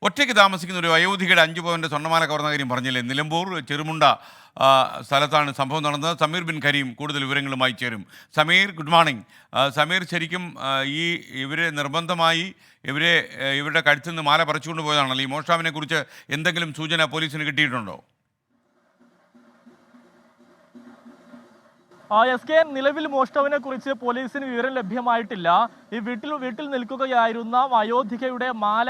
ഒറ്റയ്ക്ക് താമസിക്കുന്ന ഒരു വയോധികയുടെ 5 പവൻ്റെ സ്വർണ്ണമാല കവർന്ന കാര്യം പറഞ്ഞില്ലേ? നിലമ്പൂർ ചെറുമുണ്ട സ്ഥലത്താണ് സംഭവം നടന്നത്. സമീർ ബിൻ കരീം കൂടുതൽ വിവരങ്ങളുമായി ചേരും. Sameer, good morning. സമീർ, ശരിക്കും ഇവരെ നിർബന്ധമായി ഇവരുടെ കഴുത്തിൽ നിന്ന് മാല പറിച്ചുകൊണ്ട് പോയതാണല്ലോ. ഈ മോഷ്ടാവിനെ കുറിച്ച് എന്തെങ്കിലും സൂചന പോലീസിന് കിട്ടിയിട്ടുണ്ടോ? SK, നിലവിൽ മോഷ്ടാവിനെ കുറിച്ച് പോലീസിന് വിവരം ലഭ്യമായിട്ടില്ല. ഈ വീട്ടിൽ നിൽക്കുകയായിരുന്ന വയോധികയുടെ മാല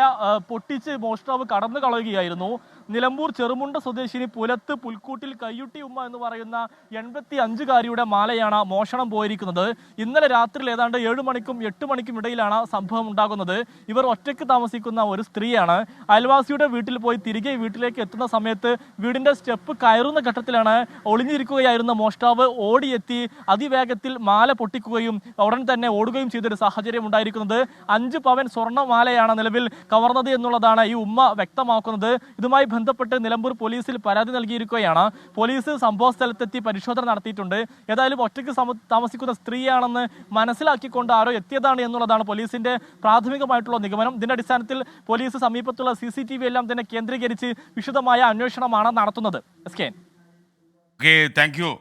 പൊട്ടിച്ച് മോഷ്ടാവ് കടന്നു കളയുകയായിരുന്നു. നിലമ്പൂർ ചെറുമുണ്ട സ്വദേശിനി പുലത്ത് പുൽക്കൂട്ടിൽ കയ്യുട്ടി ഉമ്മ എന്ന് പറയുന്ന 85-കാരിയുടെ മാലയാണ് മോഷണം പോയിരിക്കുന്നത്. ഇന്നലെ രാത്രിയിൽ ഏതാണ്ട് 7 മണിക്കും 8 മണിക്കും ഇടയിലാണ് സംഭവം ഉണ്ടാകുന്നത്. ഇവർ ഒറ്റയ്ക്ക് താമസിക്കുന്ന ഒരു സ്ത്രീയാണ്. അയൽവാസിയുടെ വീട്ടിൽ പോയി തിരികെ വീട്ടിലേക്ക് എത്തുന്ന സമയത്ത് വീടിന്റെ സ്റ്റെപ്പ് കയറുന്ന ഘട്ടത്തിലാണ് ഒളിഞ്ഞിരിക്കുകയായിരുന്ന മോഷ്ടാവ് ഓടിയെത്തി അതിവേഗത്തിൽ മാല പൊട്ടിക്കുകയും ഉടൻ തന്നെ ഓടുകയും ചെയ്തൊരു സാഹചര്യം ഉണ്ടായിരിക്കുന്നത്. 5 പവൻ സ്വർണ്ണമാലയാണ് നിലവിൽ കവർന്നത് എന്നുള്ളതാണ് ഈ ഉമ്മ വ്യക്തമാക്കുന്നത്. ഇതുമായി ബന്ധപ്പെട്ട് നിലമ്പൂർ പോലീസിൽ പരാതി നൽകിയിരിക്കുകയാണ്. പോലീസ് സംഭവ സ്ഥലത്തെത്തി പരിശോധന നടത്തിയിട്ടുണ്ട്. ഏതായാലും ഒറ്റയ്ക്ക് താമസിക്കുന്ന സ്ത്രീയാണെന്ന് മനസ്സിലാക്കിക്കൊണ്ട് ആരോ എത്തിയതാണ് എന്നുള്ളതാണ് പോലീസിന്റെ പ്രാഥമികമായിട്ടുള്ള നിഗമനം. ഇതിന്റെ അടിസ്ഥാനത്തിൽ പോലീസ് സമീപത്തുള്ള CCTV എല്ലാം തന്നെ കേന്ദ്രീകരിച്ച് വിശദമായ അന്വേഷണമാണ് നടത്തുന്നത്. Okay, thank you.